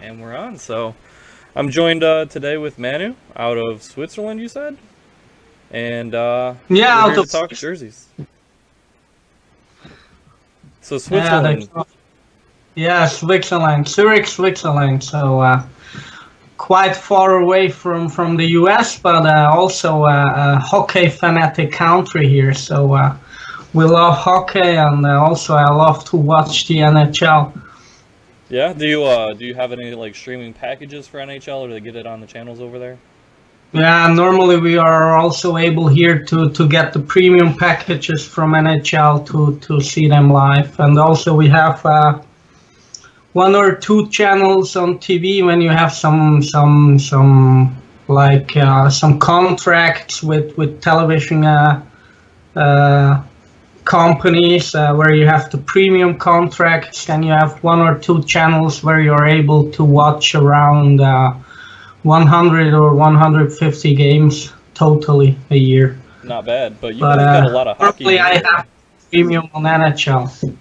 And we're on. So I'm joined today with Manu out of Switzerland, you said? And Yeah, we're out here to of talk jerseys. So yeah, Switzerland, Switzerland, Zurich, Switzerland. So quite far away from the US, but also a hockey fanatic country here. So we love hockey, and also I love to watch the NHL. yeah. Do you have any like streaming packages for NHL, or do they get it on the channels over there? Yeah, normally we are also able here to get the premium packages from NHL to see them live, and also we have one or two channels on TV when you have some like some contracts with television uh, companies where you have the premium contracts, and you have one or two channels where you're able to watch around 100 or 150 games totally a year. Not bad, but you But guys got a lot of hockey in normally your I area. have premium on NHL.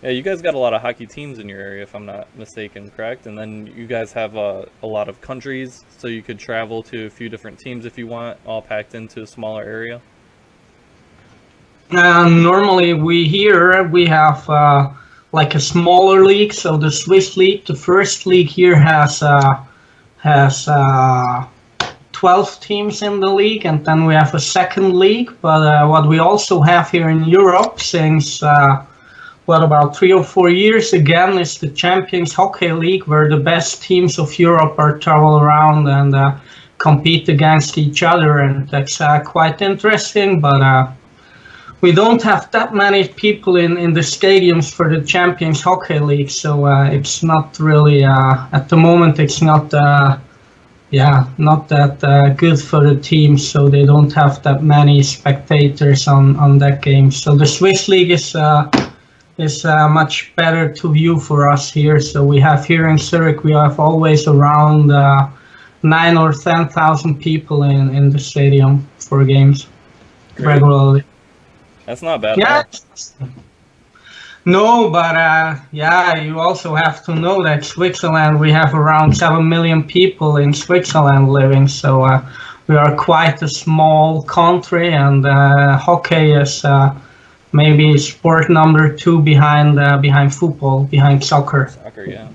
Yeah, you guys got a lot of hockey teams in your area, if I'm not mistaken, correct? And then you guys have a lot of countries, so you could travel to a few different teams if you want, all packed into a smaller area. Normally we have like a smaller league. So the Swiss league, the first league here has 12 teams in the league, and then we have a second league. But what we also have here in Europe since what about 3 or 4 years again is the Champions Hockey League, where the best teams of Europe are travel around and compete against each other, and that's quite interesting. But we don't have that many people in the stadiums for the Champions Hockey League, so it's not really at the moment. It's not not that good for the teams, so they don't have that many spectators on that game. So the Swiss League is much better to view for us here. So we have here in Zurich, we have always around 9 or 10,000 people in the stadium for games. Great. Regularly. That's not bad at Yeah. all. No, but yeah, you also have to know that Switzerland, we have around 7 million people in Switzerland living, so we are quite a small country, and hockey is maybe sport number two behind football, behind soccer. Soccer, yeah.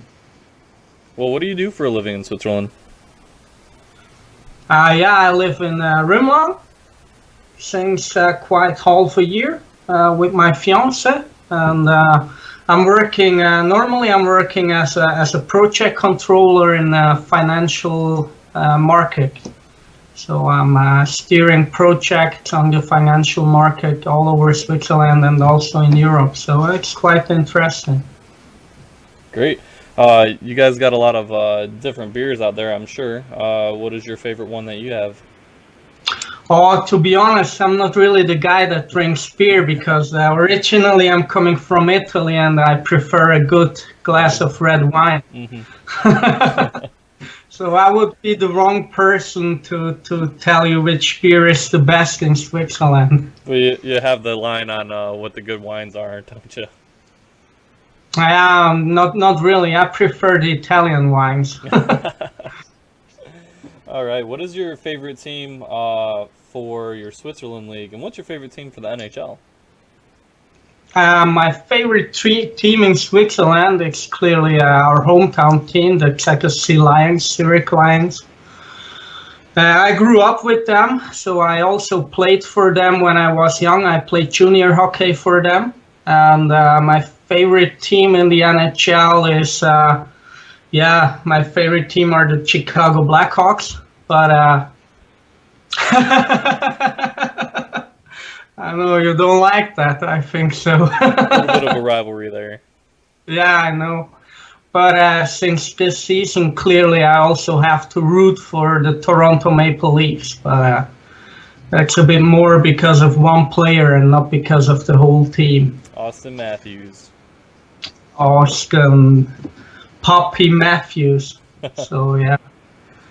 Well, what do you do for a living in Switzerland? Yeah, I live in Rimland since quite half a year with my fiance, and I'm working. Normally, I'm working as a project controller in a financial market. So I'm steering projects on the financial market all over Switzerland and also in Europe. So it's quite interesting. Great. You guys got a lot of different beers out there, I'm sure. What is your favorite one that you have? Oh, to be honest, I'm not really the guy that drinks beer because originally I'm coming from Italy and I prefer a good glass of red wine. Mm-hmm. So I would be the wrong person to tell you which beer is the best in Switzerland. Well, you have the line on what the good wines are, don't you? Not really. I prefer the Italian wines. All right. What is your favorite team for your Switzerland league, and what's your favorite team for the NHL? My favorite team in Switzerland is clearly our hometown team, the Czech Lions, Zurich Lions. I grew up with them, so I also played for them when I was young. I played junior hockey for them. And my favorite team in the NHL is, my favorite team are the Chicago Blackhawks. But I know you don't like that. I think so. A little bit of a rivalry there. Yeah, I know. But since this season, clearly I also have to root for the Toronto Maple Leafs. But that's a bit more because of one player and not because of the whole team. Austin Matthews. Austin Poppy Matthews. So yeah.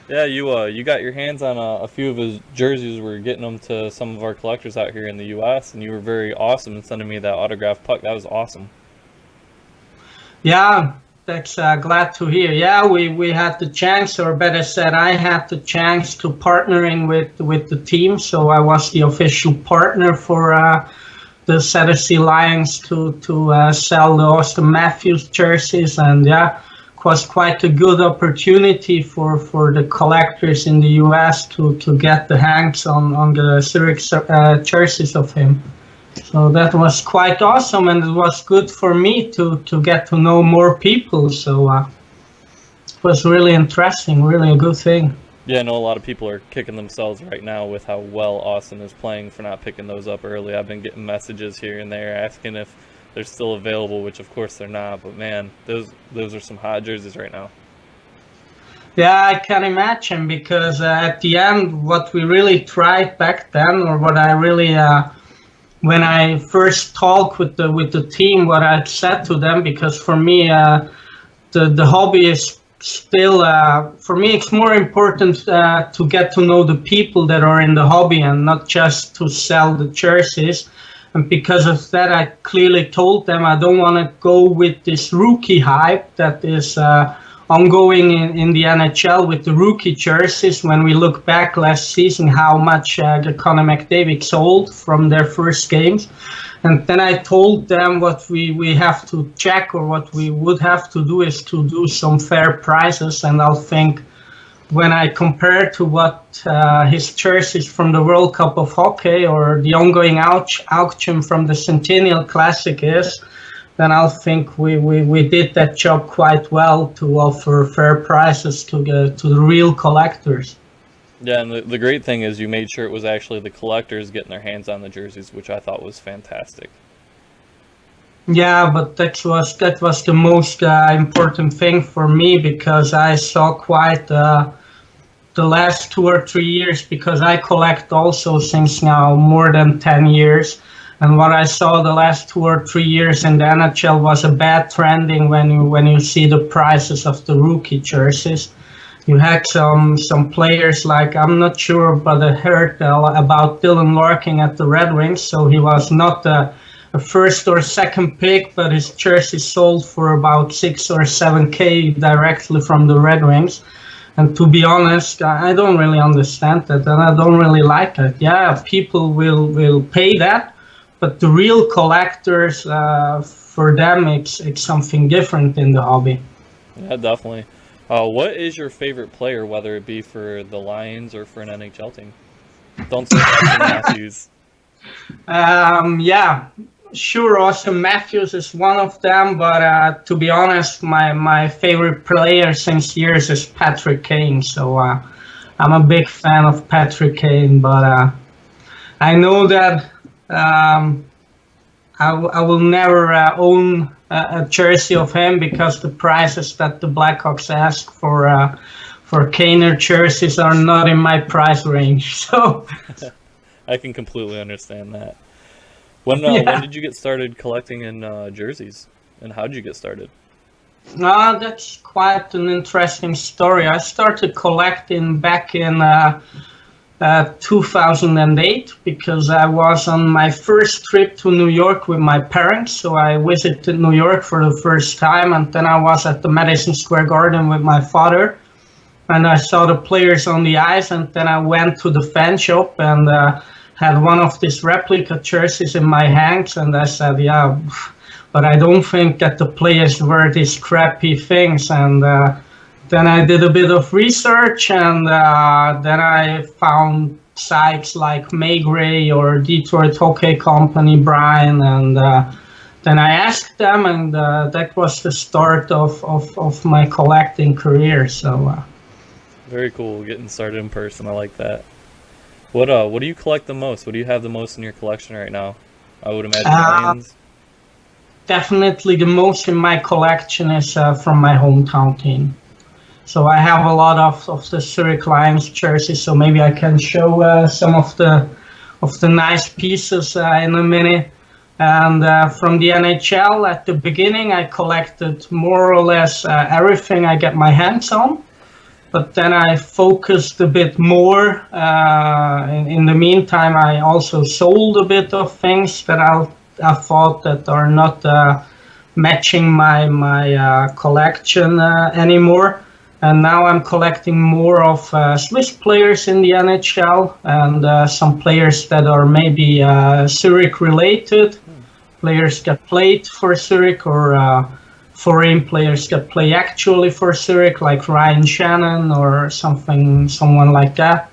Yeah, you got your hands on a few of his jerseys. We're getting them to some of our collectors out here in the U.S., and you were very awesome in sending me that autographed puck. That was awesome. Yeah, that's glad to hear. Yeah, we had the chance, or better said, I had the chance to partnering with the team. So I was the official partner for the Tennessee Lions to sell the Austin Matthews jerseys, and yeah, it was quite a good opportunity for the collectors in the US to get the hands on the Zurich jerseys of him. So that was quite awesome, and it was good for me to get to know more people. So it was really interesting, really a good thing. Yeah, I know a lot of people are kicking themselves right now with how well Austin is playing for not picking those up early. I've been getting messages here and there asking if they're still available, which of course they're not. But man, those are some hot jerseys right now. Yeah, I can imagine, because at the end, what we really tried back then, or what I really when I first talked with the team, what I said to them, because for me, the hobby is still, for me, it's more important to get to know the people that are in the hobby and not just to sell the jerseys. And because of that, I clearly told them I don't want to go with this rookie hype that is ongoing in the NHL with the rookie jerseys. When we look back last season, how much the Connor McDavid sold from their first games. And then I told them what we have to check, or what we would have to do, is to do some fair prices. And I'll think when I compare to what his jerseys from the World Cup of Hockey or the ongoing auction from the Centennial Classic is, then I'll think we did that job quite well to offer fair prices to the real collectors. Yeah, and the great thing is you made sure it was actually the collectors getting their hands on the jerseys, which I thought was fantastic. Yeah, but that was the most important thing for me, because I saw quite the last 2 or 3 years, because I collect also since now more than 10 years. And what I saw the last 2 or 3 years in the NHL was a bad trending when you see the prices of the rookie jerseys. You had some players like, I'm not sure, but I heard about Dylan Larkin at the Red Wings. So he was not a first or second pick, but his jersey sold for about 6 or 7K directly from the Red Wings. And to be honest, I don't really understand that, and I don't really like it. Yeah, people will pay that, but the real collectors, for them, it's something different in the hobby. Yeah, definitely. What is your favorite player, whether it be for the Lions or for an NHL team? Don't say Austin Matthews. Yeah, sure, Austin Matthews is one of them, but to be honest, my favorite player since years is Patrick Kane. So I'm a big fan of Patrick Kane, but I know that I will never own a jersey of him, because the prices that the Blackhawks ask for Kane jerseys are not in my price range. So I can completely understand that. When did you get started collecting in jerseys, and how did you get started? That's quite an interesting story. I started collecting back in 2008, because I was on my first trip to New York with my parents. So I visited New York for the first time, and then I was at the Madison Square Garden with my father, and I saw the players on the ice, and then I went to the fan shop and had one of these replica jerseys in my hands, and I said, yeah, but I don't think that the players wear these crappy things. And then I did a bit of research, and then I found sites like Maygray or Detroit Hockey Company, Brian, and then I asked them, and that was the start of my collecting career. So very cool, getting started in person. I like that. What do you collect the most? What do you have the most in your collection right now? I would imagine Lions. Definitely the most in my collection is from my hometown team. So I have a lot of the Zurich Lions jerseys, so maybe I can show some of the nice pieces in a minute. And from the NHL, at the beginning, I collected more or less everything I get my hands on. But then I focused a bit more. In the meantime, I also sold a bit of things that I thought that are not matching my collection anymore. And now I'm collecting more of Swiss players in the NHL and some players that are maybe Zurich related, players that played for Zurich, or foreign players that play actually for Zurich, like Ryan Shannon or someone like that.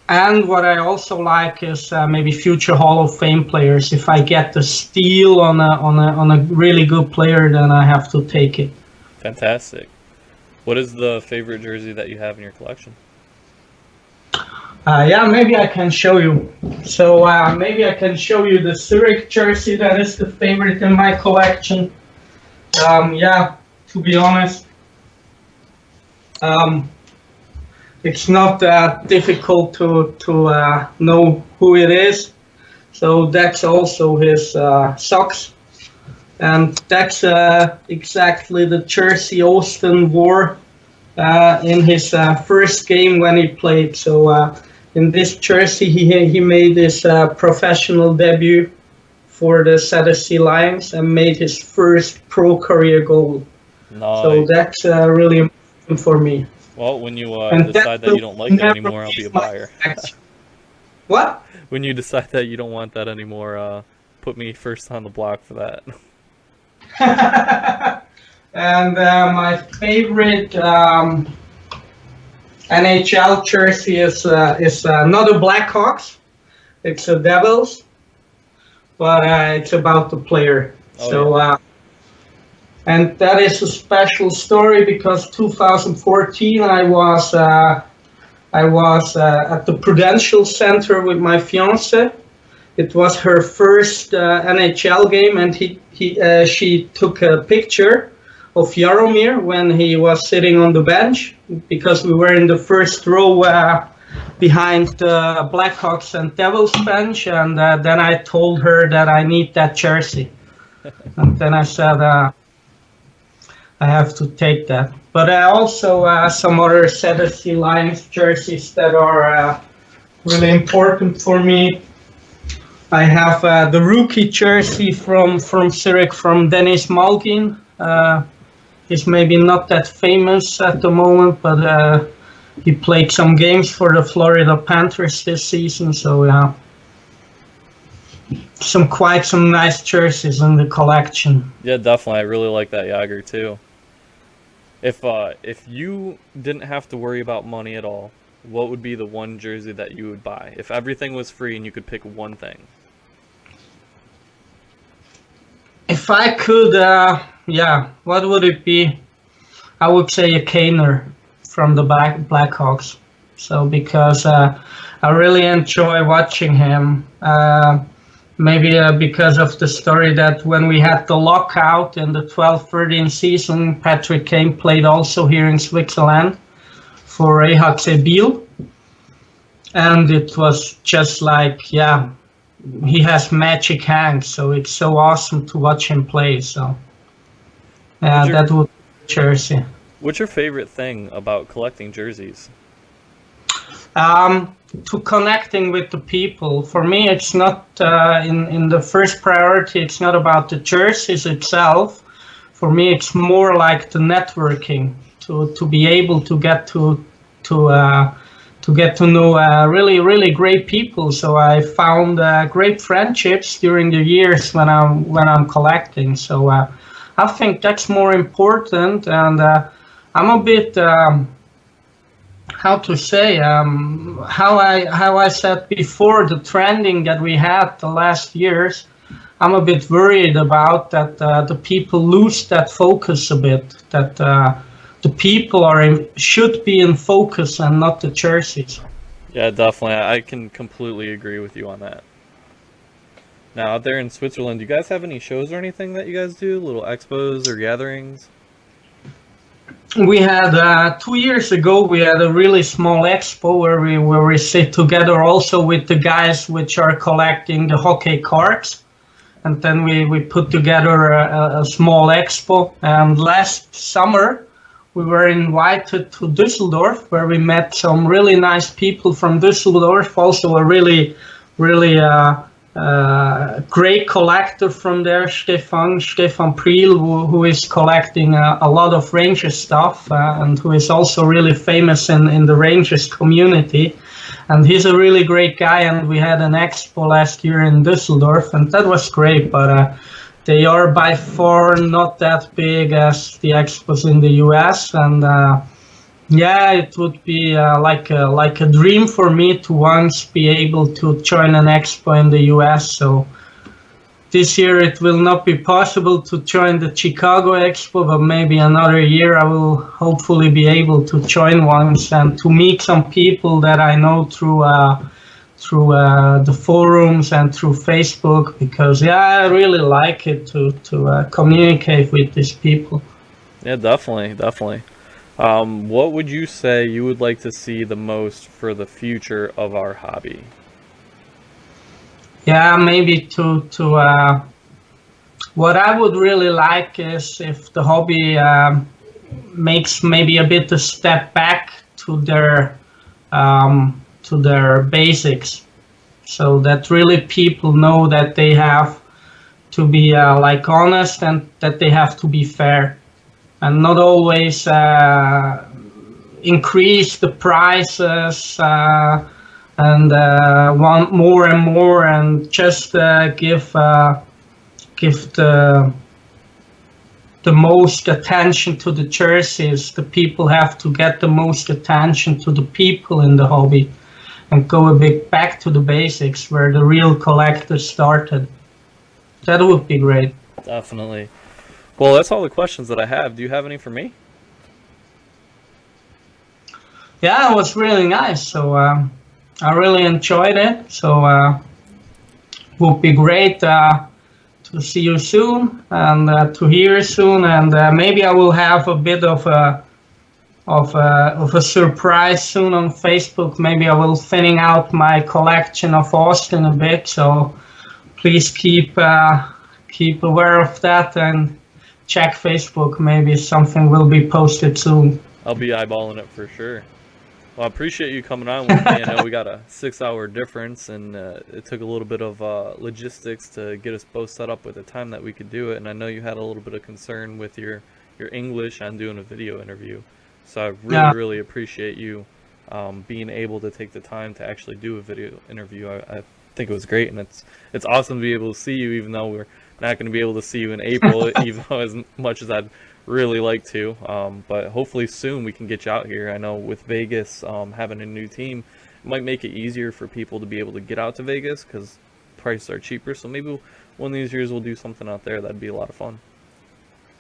And what I also like is maybe future Hall of Fame players. If I get the steal on a really good player, then I have to take it. Fantastic. What is the favorite jersey that you have in your collection? Yeah, maybe I can show you. So maybe I can show you the Zurich jersey that is the favorite in my collection. Yeah, to be honest, it's not difficult to know who it is. So that's also his socks. And that's exactly the jersey Austin wore in his first game when he played. So in this jersey, he made his professional debut for the Saddle Lions and made his first pro career goal. Nice. So that's really important for me. Well, when you decide that you don't like it anymore, I'll be a buyer. What? When you decide that you don't want that anymore, put me first on the block for that. And my favorite NHL jersey is not a Blackhawks, it's a Devils, but it's about the player. Oh, so, yeah. And that is a special story because 2014 I was at the Prudential Center with my fiance. It was her first NHL game, and she took a picture of Jaromir when he was sitting on the bench, because we were in the first row behind the Blackhawks and Devils bench, and then I told her that I need that jersey. And then I said I have to take that. But also some other Saddle Lions jerseys that are really important for me. I have the rookie jersey from Zurich from Dennis Malgin. He's maybe not that famous at the moment, but he played some games for the Florida Panthers this season. So yeah, some nice jerseys in the collection. Yeah, definitely. I really like that Yager too. If you didn't have to worry about money at all, what would be the one jersey that you would buy? If everything was free and you could pick one thing. If I could, yeah, what would it be? I would say a Kaner from the Blackhawks. So because I really enjoy watching him. Maybe because of the story that when we had the lockout in the 12-13 season, Patrick Kane played also here in Switzerland for EHC Biel. And it was just like, yeah, he has magic hands, so it's so awesome to watch him play. So that would be jersey. What's your favorite thing about collecting jerseys? To connecting with the people. For me, it's not in the first priority. It's not about the jerseys itself. For me, it's more like the networking, to be able to get to get to know really great people. So I found great friendships during the years when I'm collecting. So I think that's more important, and I'm a bit how to say how I said before, the trending that we had the last years. I'm a bit worried about that the people lose that focus a bit. That the people should be in focus and not the jerseys. Yeah, definitely. I can completely agree with you on that. Now, out there in Switzerland, do you guys have any shows or anything that you guys do? Little expos or gatherings? We had 2 years ago. We had a really small expo where we sit together also with the guys which are collecting the hockey cards, and then we put together a small expo. And last summer we were invited to Düsseldorf, where we met some really nice people from Düsseldorf. Also a really great collector from there, Stefan Priel, who is collecting a lot of Rangers stuff, and who is also really famous in the Rangers community. And he's a really great guy, and we had an expo last year in Düsseldorf, and that was great, but they are by far not that big as the expos in the US, and yeah, it would be like a dream for me to once be able to join an expo in the US. So this year it will not be possible to join the Chicago Expo, but maybe another year I will hopefully be able to join once and to meet some people that I know through the forums and through Facebook, because yeah, I really like it to communicate with these people. Yeah, definitely. What would you say you would like to see the most for the future of our hobby? Yeah, maybe to what I would really like is if the hobby makes maybe a bit a step back to their basics, so that really people know that they have to be like honest, and that they have to be fair, and not always increase the prices and want more and more, and just give the most attention to the jerseys. The people have to get the most attention to the people in the hobby, and go a bit back to the basics where the real collectors started. That would be great. Definitely. Well, that's all the questions that I have. Do you have any for me? Yeah, it was really nice. So I really enjoyed it. So it would be great to see you soon, and to hear you soon. And maybe I will have a bit of a surprise soon on Facebook. Maybe I will thinning out my collection of Austin a bit. So please keep aware of that, and check Facebook. Maybe something will be posted soon. I'll be eyeballing it for sure. Well, I appreciate you coming on with me. I know we got a 6-hour difference, and it took a little bit of logistics to get us both set up with a time that we could do it. And I know you had a little bit of concern with your English on doing a video interview. So I really appreciate you being able to take the time to actually do a video interview. I think it was great, and it's awesome to be able to see you, even though we're not going to be able to see you in April, even though as much as I'd really like to, but hopefully soon we can get you out here. I know with Vegas having a new team, it might make it easier for people to be able to get out to Vegas because prices are cheaper. So maybe one of these years we'll do something out there. That'd be a lot of fun.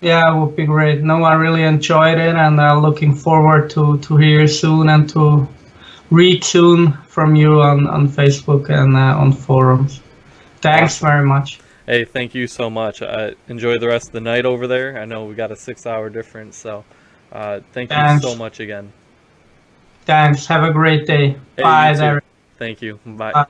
Yeah, it would be great. No, I really enjoyed it, and looking forward to hear soon and to read soon from you on Facebook and on forums. Thanks very much. Hey, thank you so much. Enjoy the rest of the night over there. I know we got a 6-hour difference, so thank you so much again. Thanks. Have a great day. Hey, bye there. Thank you. Bye.